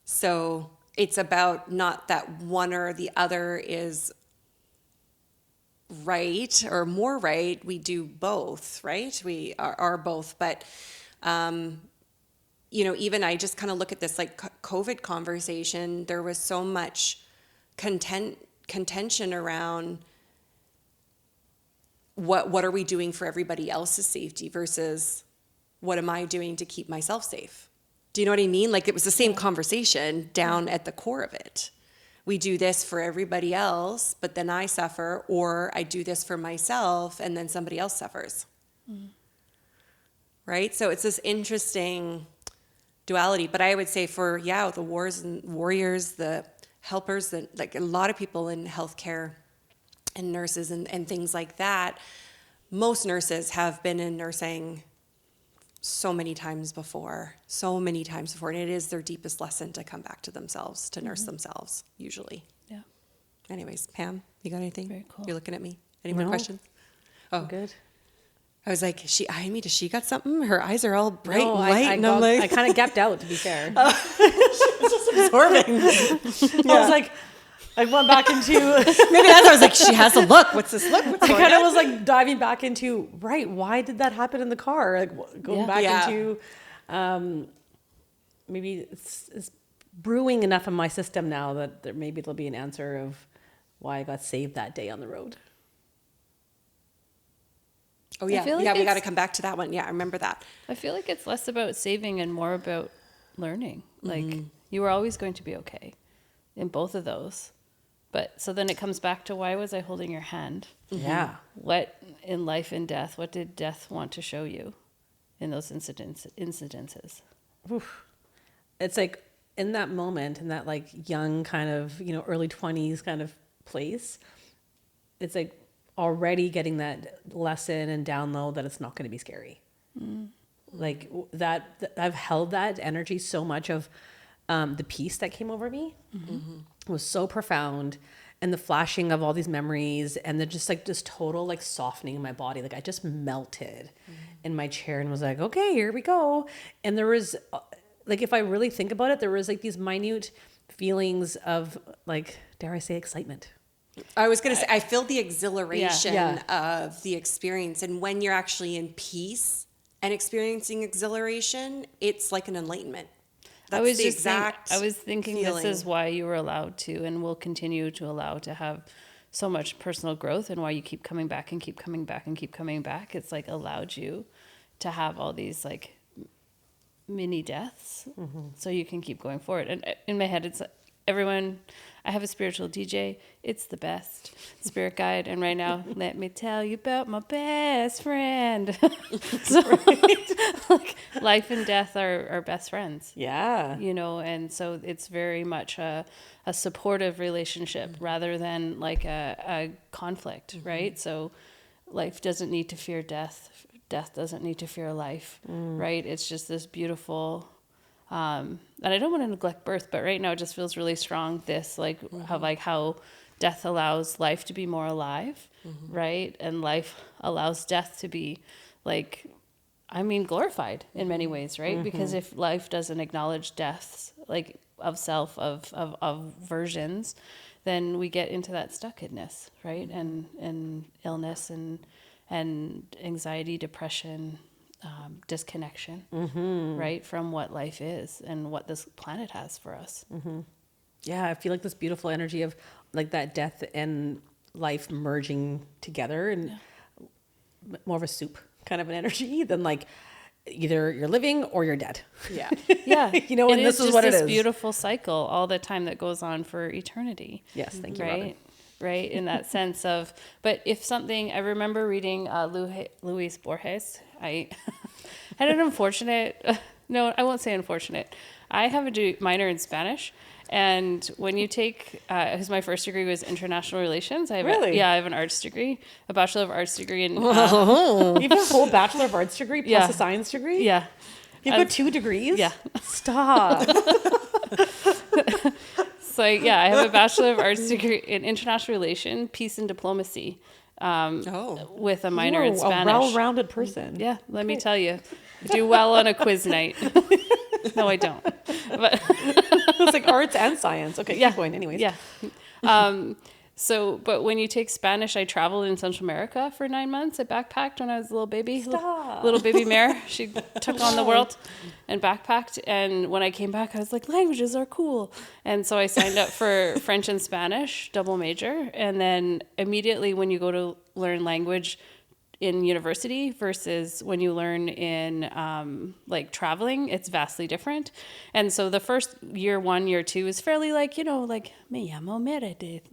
So it's about not that one or the other is right or more right. We do both, right? We are both. But, even I just kind of look at this like COVID conversation, there was so much contention around what are we doing for everybody else's safety versus what am I doing to keep myself safe? Do you know what I mean? Like, it was the same conversation down at the core of it. We do this for everybody else, but then I suffer, or I do this for myself and then somebody else suffers. Right? So it's this interesting duality. But I would say for, the warriors, the helpers, like a lot of people in healthcare and nurses and things like that, most nurses have been in nursing so many times before, and it is their deepest lesson to come back to themselves, to nurse themselves, usually. Yeah. Anyways, Pam, you got anything? Very cool. You're looking at me. Any more No. questions? Oh, Good. I was like, is she eyeing me? Does she got something? Her eyes are all bright No, and light, and I'm I like, kind of gapped out, to be fair. absorbing. I was like, I went back into, Maybe that's why I was like, she has a look. What's this look? What's I going kind of on? was like diving back into, right, why did that happen in the car? Like going Yeah. back Yeah. into, maybe it's brewing enough in my system now that maybe there'll be an answer of why I got saved that day on the road. Oh, yeah. feel like Yeah, we got to it's- come back to that one. Yeah, I remember that. I feel like it's less about saving and more about learning. Like, you were always going to be okay in both of those. But so then it comes back to, why was I holding your hand? Yeah. What in life and death, what did death want to show you in those incidences? Oof. It's like in that moment, in that like young kind of, early 20s kind of place, it's like already getting that lesson and download that it's not going to be scary. Like that, I've held that energy so much of the peace that came over me. It was so profound, and the flashing of all these memories, and the just like this total like softening in my body. Like I just melted in my chair and was like, okay, here we go. And there was like, if I really think about it, there was like these minute feelings of like, dare I say, excitement. I was going to say, I feel the exhilaration Yeah. of the experience. And when you're actually in peace and experiencing exhilaration, it's like an enlightenment. That's the exact I was thinking feeling. this is why you were allowed to and will continue to allow to have so much personal growth, and why you keep coming back and keep coming back and keep coming back. It's like allowed you to have all these like mini deaths, so you can keep going forward. And in my head, it's everyone. I have a spiritual DJ. It's the best spirit guide. And right now, let me tell you about my best friend. So, like, life and death are best friends. Yeah. You know, and so it's very much a supportive relationship rather than like a conflict, right? So life doesn't need to fear death. Death doesn't need to fear life, right? It's just this beautiful, and I don't want to neglect birth, but right now it just feels really strong. This how death allows life to be more alive, right? And life allows death to be glorified in many ways, right? Because if life doesn't acknowledge deaths, like of self, of versions, then we get into that stuckedness, right? And illness and anxiety, depression, disconnection, right? From what life is and what this planet has for us. Yeah, I feel like this beautiful energy of like that death and life merging together and more of a soup kind of an energy than like either you're living or you're dead. Yeah. Yeah. You know, and this is just what it this is. beautiful cycle all the time that goes on for eternity. Yes, thank you, Right. Robin. Right. In that sense of, but if something, I remember reading Luis Borges. I had an unfortunate, no, I won't say unfortunate. I have a minor in Spanish. And when you take, because my first degree was international relations. I have Really? I have an arts degree, a Bachelor of Arts degree in, You have a whole Bachelor of Arts degree plus Yeah. a science degree? yeah. You've got 2 degrees? Yeah. Stop. So yeah, I have a Bachelor of Arts degree in international relation, peace and diplomacy, with a minor in You're Spanish. a well-rounded person. Yeah, let me tell you, I do well on a quiz night. No, I don't. But It's like arts and science. Okay, yeah, keep going anyways. yeah. But when you take Spanish, I traveled in Central America for 9 months. I backpacked when I was a little baby, little baby mare. She took on the world and backpacked. And when I came back, I was like, languages are cool. And so I signed up for French and Spanish, double major. And then immediately when you go to learn language in university versus when you learn in traveling, it's vastly different. And so the first year 1, year 2 is fairly me llamo Meredith,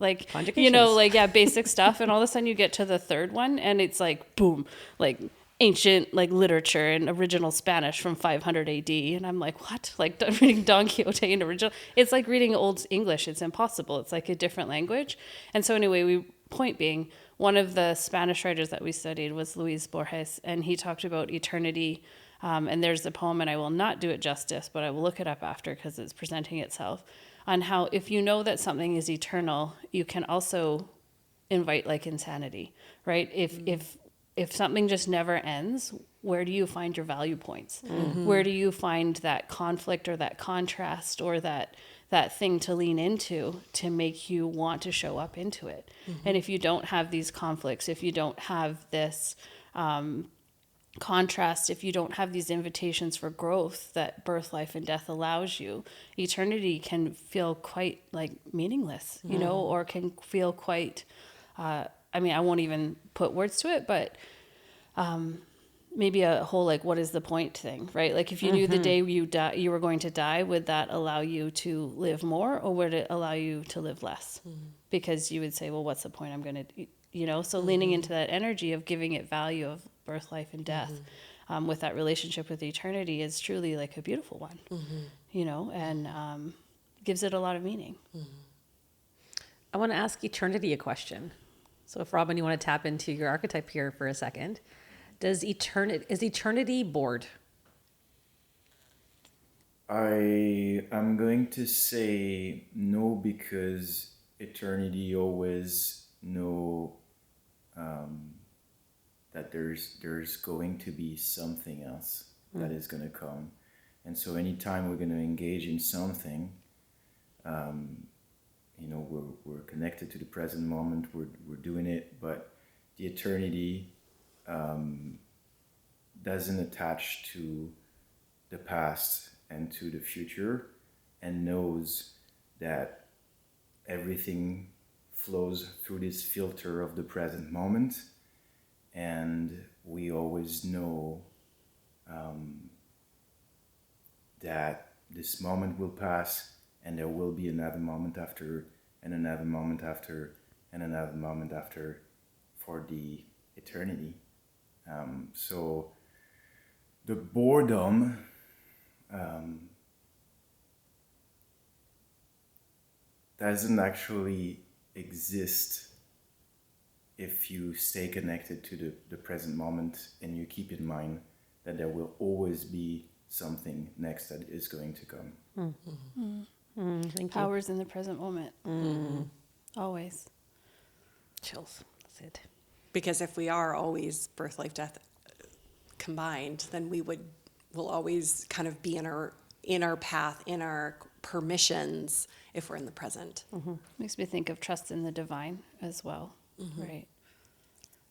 basic stuff. And all of a sudden you get to the third one and it's like, boom, like ancient literature and original Spanish from 500 AD. And I'm like, what? Like reading Don Quixote in original. It's like reading Old English. It's impossible. It's like a different language. And so anyway, point being, one of the Spanish writers that we studied was Luis Borges, and he talked about eternity. And there's a poem, and I will not do it justice, but I will look it up after because it's presenting itself, on how if you know that something is eternal, you can also invite insanity, right? If something just never ends, where do you find your value points? Where do you find that conflict or that contrast or that thing to lean into to make you want to show up into it? And if you don't have these conflicts, if you don't have this contrast, if you don't have these invitations for growth that birth, life, and death allows you, eternity can feel quite meaningless, or can feel quite, I won't even put words to it, but maybe a whole what is the point thing, right? Like if you knew the day you were going to die, would that allow you to live more, or would it allow you to live less? Because you would say, well, what's the point? I'm going to, so leaning into that energy of giving it value of birth, life, and death, with that relationship with eternity is truly a beautiful one, and gives it a lot of meaning. I want to ask eternity a question. So if Robin, you want to tap into your archetype here for a second. Is eternity bored? I'm going to say no, because eternity always know that there's going to be something else that is going to come. And so anytime we're going to engage in something, we're connected to the present moment, we're doing it, but the eternity doesn't attach to the past and to the future, and knows that everything flows through this filter of the present moment, and we always know that this moment will pass and there will be another moment after, and another moment after, and another moment after for the eternity. So the boredom doesn't actually exist if you stay connected to the present moment and you keep in mind that there will always be something next that is going to come. Thank you. Power's in the present moment. Always. Chills. That's it. Because if we are always birth, life, death combined, then we'll always kind of be in our path, in our permissions, if we're in the present. Makes me think of trust in the divine as well. Right.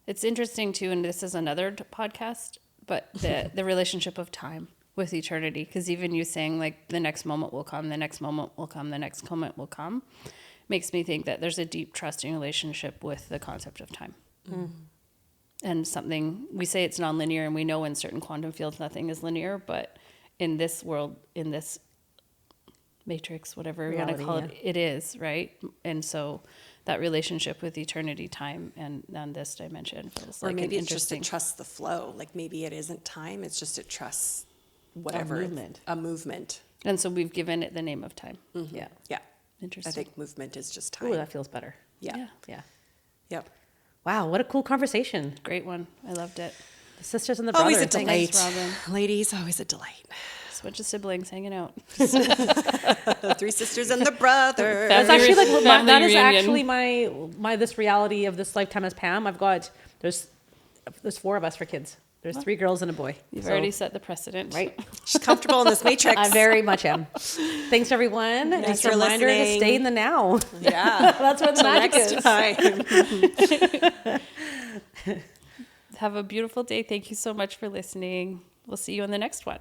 It's interesting too, and this is another podcast, but the relationship of time with eternity, because even you saying like the next moment will come, the next moment will come, the next moment will come, makes me think that there's a deep trusting relationship with the concept of time. And something, we say it's nonlinear, and we know in certain quantum fields nothing is linear, but in this world, in this matrix, whatever you want to call it, it is, right? And so that relationship with eternity, time, and on this dimension feels Or like maybe an it's just interesting. it trusts the flow. Like maybe it isn't time, it's just it trusts whatever. movement. A movement. And so we've given it the name of time. Yeah. Yeah. Interesting. I think movement is just time. Ooh, that feels better. Yeah. Yeah. Yep. Wow, what a cool conversation. Great one. I loved it. The sisters and the brothers. Always a delight. Thanks, Robin. Ladies, always a delight. Just a bunch of siblings hanging out. The three sisters and the brother. That's actually like Family that is reunion. actually my this reality of this lifetime as Pam. I've got there's 4 of us for kids. There's 3 girls and a boy. You've So, already set the precedent. right. She's comfortable in this matrix. I very much am. Thanks everyone. Thanks Just for a reminder to listening. stay in the now. Yeah. That's where the magic Next is. time. Have a beautiful day. Thank you so much for listening. We'll see you in the next one.